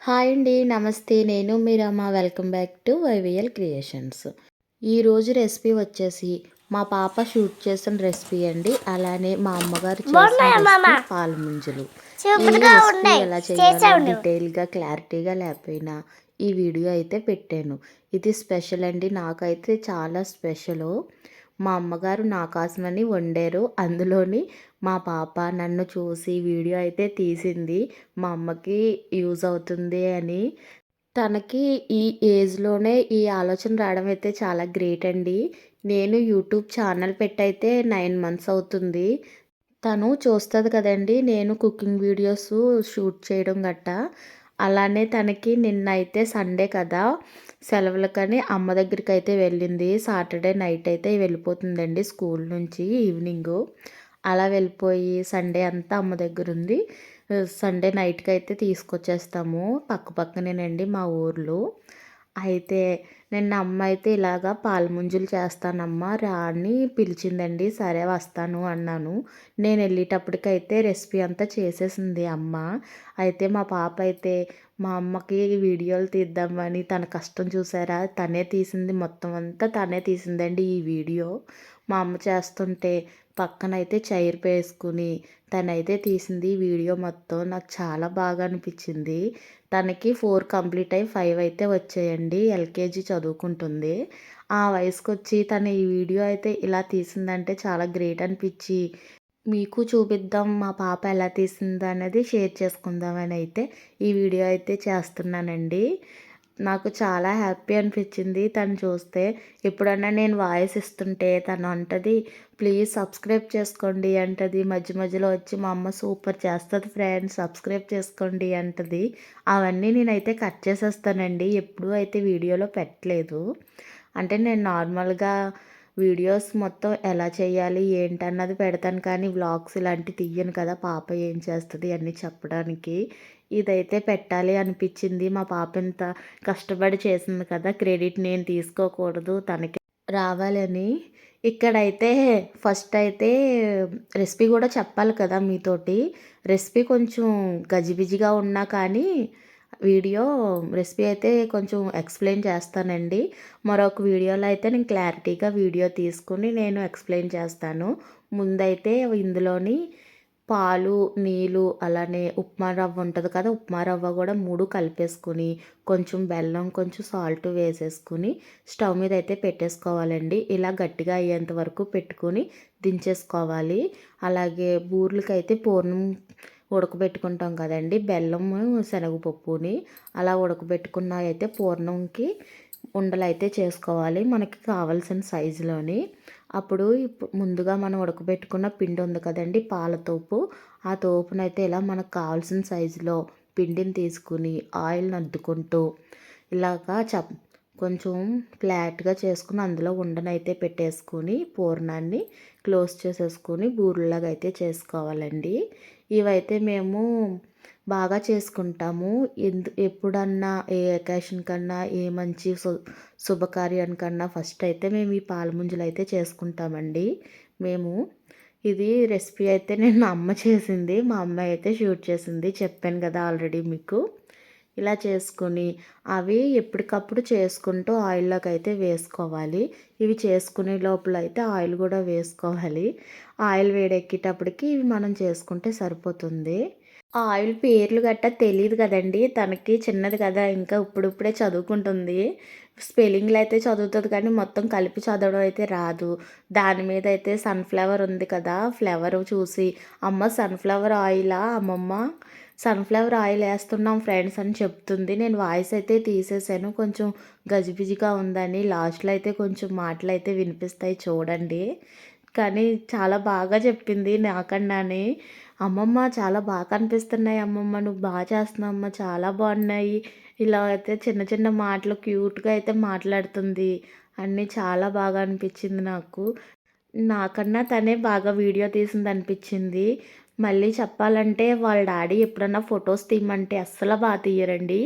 Hi అండి. నమస్తే. నేను మీ Rama. Welcome back to YVL Creations. ఈరోజు రెసిపీ వచ్చేసి మా పాప షూట్ చేసిన రెసిపీ అండి. అలానే మా అమ్మగారు చేసిన రెసిపీ పాల ముంజలు. ఈ రెసిపీ ఎలా చేయాలో డీటెయిల్గా క్లారిటీగా లేకపోయినా ఈ వీడియో అయితే పెట్టాను. ఇది స్పెషల్ అండి. నాకైతే చాలా స్పెషల్. మా అమ్మగారు నా కోసమని వండారు. అందులోని మా పాప నన్ను చూసి వీడియో అయితే తీసింది. మా అమ్మకి యూజ్ అవుతుంది అని. తనకి ఈ ఏజ్‌లోనే ఈ ఆలోచన రావడం అయితే చాలా గ్రేట్ అండి. నేను యూట్యూబ్ ఛానల్ పెట్టయితే 9 మంత్స్ అవుతుంది. తను చూస్తది కదండీ! నేను కుకింగ్ వీడియోస్ షూట్ చేయడం గట్టా. అలానే తనకి నిన్నైతే సండే కదా! సెలవులకని అమ్మ దగ్గరికైతే వెళ్ళింది. సాటర్డే నైట్ అయితే వెళ్ళిపోతుందండి స్కూల్ నుంచి ఈవినింగు. అలా వెళ్ళిపోయి సండే అంతా అమ్మ దగ్గరుంది. సండే నైట్‌కైతే తీసుకొచ్చేస్తాము. పక్కనేనండి మా ఊర్లు. అయితే నిన్న అమ్మ అయితే ఇలాగా పాలముంజలు చేస్తానమ్మా రా అని పిలిచిందండి. సరే వస్తాను అన్నాను. నేను వెళ్ళేటప్పటికైతే రెసిపీ అంతా చేసేసింది అమ్మ. అయితే మా పాప అయితే మా అమ్మకి వీడియోలు తీద్దామని తన కష్టం చూసారా, తనే తీసింది, మొత్తం అంతా తనే తీసిందండి ఈ వీడియో. మా అమ్మ చేస్తుంటే పక్కనైతే చైర్ వేసుకుని తనైతే తీసింది వీడియో మొత్తం. నాకు చాలా బాగా అనిపించింది. తనకి 4 కంప్లీట్ అయ్యి 5 అయితే వచ్చాయండి. ఎల్కేజీ చదువుకుంటుంది. ఆ వయసుకొచ్చి తను ఈ వీడియో అయితే ఇలా తీసిందంటే చాలా గ్రేట్ అనిపించి మీకు చూపిద్దాం మా పాప ఎలా తీసిందనేది షేర్ చేసుకుందామని అయితే ఈ వీడియో అయితే చేస్తున్నానండి. నాకు చాలా హ్యాపీ అనిపించింది తను చూస్తే. ఎప్పుడన్నా నేను వాయిస్ ఇస్తుంటే తను అంటది, "ప్లీజ్ సబ్స్క్రైబ్ చేసుకోండి" అంటది. మధ్య మధ్యలో వచ్చి, "మా అమ్మ సూపర్ చేస్తుంది ఫ్రెండ్స్, సబ్స్క్రైబ్ చేసుకోండి" అంటది. అవన్నీ నేనైతే కట్ చేసేస్తానండి. ఎప్పుడూ అయితే వీడియోలో పెట్టలేదు. అంటే నేను నార్మల్‌గా వీడియోస్ మొత్తం ఎలా చేయాలి ఏంటన్నది పెడతాను కానీ వ్లాగ్స్ ఇలాంటివి తీయను కదా! పాప ఏం చేస్తది అన్నీ చెప్పడానికి. ఇదైతే పెట్టాలి అనిపించింది. మా పాప ఇంత కష్టపడి చేసింది కదా! క్రెడిట్ నేను తీసుకోకూడదు, తనకే రావాలని. ఇక్కడైతే ఫస్ట్ అయితే రెసిపీ కూడా చెప్పాలి కదా మీతోటి. రెసిపీ కొంచెం గజిబిజిగా ఉన్నా కానీ వీడియో రెసిపీ అయితే కొంచెం ఎక్స్ప్లెయిన్ చేస్తానండి. మరొక వీడియోలో అయితే నేను క్లారిటీగా వీడియో తీసుకుని నేను ఎక్స్ప్లెయిన్ చేస్తాను. ముందైతే ఇందులోని పాలు, నీళ్ళు, అలానే ఉప్మా రవ్వ ఉంటుంది కదా! ఉప్మా రవ్వ కూడా 3 కలిపేసుకొని కొంచెం బెల్లం, కొంచెం సాల్ట్ వేసేసుకుని స్టవ్ మీద అయితే పెట్టేసుకోవాలండి. ఇలా గట్టిగా అయ్యేంత వరకు పెట్టుకొని దించేసుకోవాలి. అలాగే బూరెలకైతే పూర్ణం ఉడకబెట్టుకుంటాం కదండీ! బెల్లము, శనగపప్పుని అలా ఉడకబెట్టుకున్న అయితే పూర్ణంకి ఉండలైతే చేసుకోవాలి మనకి కావాల్సిన సైజులోని. అప్పుడు ముందుగా మనం ఉడకబెట్టుకున్న పిండి ఉంది కదండీ! పాలతోపు. ఆ తోపునైతే ఇలా మనకు కావాల్సిన సైజులో పిండిని తీసుకుని ఆయిల్‌ని అద్దుకుంటూ ఇలాగా కొంచెం ఫ్లాట్‌గా చేసుకుని అందులో ఉండనైతే పెట్టేసుకొని పూర్ణాన్ని క్లోజ్ చేసేసుకొని బూరెల్లాగా అయితే చేసుకోవాలండి. ఇవైతే మేము బాగా చేసుకుంటాము. ఎప్పుడన్నా ఏ అకేషన్ కన్నా, ఏ మంచి శుభకార్యానికన్నా ఫస్ట్ అయితే మేము ఈ పాలముంజలు అయితే చేసుకుంటామండి మేము. ఇది రెసిపీ అయితే నేను మా అమ్మ చేసింది. మా అమ్మ అయితే షూట్ చేసింది. చెప్పాను కదా ఆల్రెడీ మీకు. ఇలా చేసుకొని అవి ఎప్పటికప్పుడు చేసుకుంటూ ఆయిల్లోకి అయితే వేసుకోవాలి. ఇవి చేసుకునే లోపల అయితే ఆయిల్ కూడా వేసుకోవాలి. ఆయిల్ వేడెక్కేటప్పటికి ఇవి మనం చేసుకుంటే సరిపోతుంది. ఆయిల్ పేర్లు గట్టా తెలీదు కదండీ! తనకి చిన్నది కదా! ఇంకా ఇప్పుడిప్పుడే చదువుకుంటుంది. స్పెల్లింగ్‌లు అయితే చదువుతది కానీ మొత్తం కలిపి చదవడం అయితే రాదు. దాని మీద అయితే సన్‌ఫ్లవర్ ఉంది కదా! ఫ్లవర్ చూసి, "అమ్మ సన్‌ఫ్లవర్ ఆయిలా అమ్మమ్మ? సన్‌ఫ్లవర్ ఆయిల్ ఏస్తున్నాం ఫ్రెండ్స్" అని చెప్తుంది. నేను వాయిస్ అయితే తీసేసాను. కొంచెం గజిబిజిగా ఉందని. లాస్ట్‌లో అయితే కొంచెం మాటలైతే వినిపిస్తాయి చూడండి. కానీ చాలా బాగా చెప్పింది నాకన్నానే. "అమ్మమ్మ చాలా బాగా కనిపిస్తున్నాయి అమ్మమ్మ. నువ్వు బాగా చేస్తున్నావు అమ్మ. చాలా బాగున్నాయి." ఇలా అయితే చిన్న చిన్న మాటలు క్యూట్‌గా అయితే మాట్లాడుతుంది. అన్నీ చాలా బాగా అనిపించింది నాకు. నాకన్నా తనే బాగా వీడియో తీసిందనిపించింది. మళ్ళీ చెప్పాలంటే వాళ్ళ డాడీ ఎప్పుడన్నా ఫొటోస్ తీయమంటే అస్సలు తీయరండి.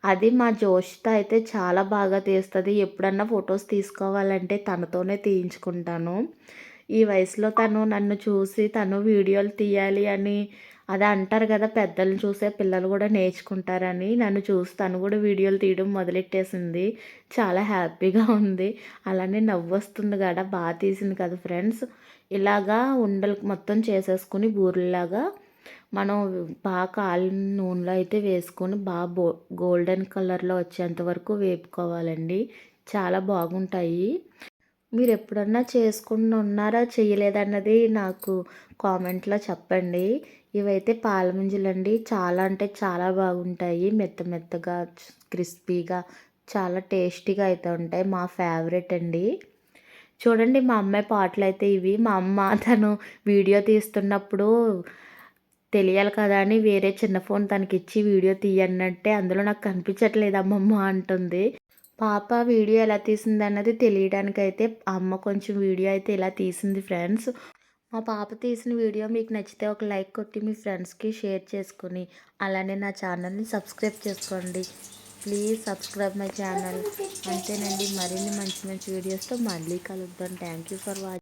అది మా జోషిత అయితే చాలా బాగా తీస్తది. ఎప్పుడన్నా ఫొటోస్ తీసుకోవాలంటే తనతోనే తీయించుకుంటాను. ఈ వయసులో తను నన్ను చూసి తను వీడియోలు తీయాలి అని అదే అంటారు కదా, పెద్దలను చూసే పిల్లలు కూడా నేర్చుకుంటారని. నన్ను చూసి తను కూడా వీడియోలు తీయడం మొదలెట్టేసింది. చాలా హ్యాపీగా ఉంది. అలానే నవ్వొస్తుంది కూడా, బాగా తీసింది కదా ఫ్రెండ్స్. ఇలాగా ఉండలు మొత్తం చేసేసుకుని బూరెల్లాగా మనం బాగా కాలిన నూనెలో అయితే వేసుకొని బాగా గోల్డెన్ కలర్లో వచ్చేంత వరకు వేపుకోవాలండి. చాలా బాగుంటాయి. మీరు ఎప్పుడన్నా చేసుకుని ఉన్నారా చేయలేదన్నది నాకు కామెంట్లో చెప్పండి. ఇవైతే పాలముంజలండి. చాలా అంటే చాలా బాగుంటాయి. మెత్త మెత్తగా క్రిస్పీగా చాలా టేస్టీగా అయితే ఉంటాయి. మా ఫేవరెట్ అండి. చూడండి మా అమ్మాయి పాటలు అయితే ఇవి. మా అమ్మ తను వీడియో తీస్తున్నప్పుడు తెలియాలి కదా అని వేరే చిన్న ఫోన్ తనకిచ్చి వీడియో తీయనంటే, అందులో నాకు కనిపించట్లేదు అమ్మమ్మ అంటుంది. పాప వీడియో ఎలా తీసిందన్నది తెలియడానికైతే అమ్మ కొంచెం వీడియో అయితే ఇలా తీసింది ఫ్రెండ్స్. మా పాప తీసిన వీడియో మీకు నచ్చితే ఒక లైక్ కొట్టి మీ ఫ్రెండ్స్కి షేర్ చేసుకుని అలానే నా ఛానల్ని సబ్స్క్రైబ్ చేసుకోండి. Please subscribe my channel. అంతేనండి, మరిన్ని మంచి మంచి వీడియోస్తో మళ్ళీ కలుద్దాం. Thank you for watching.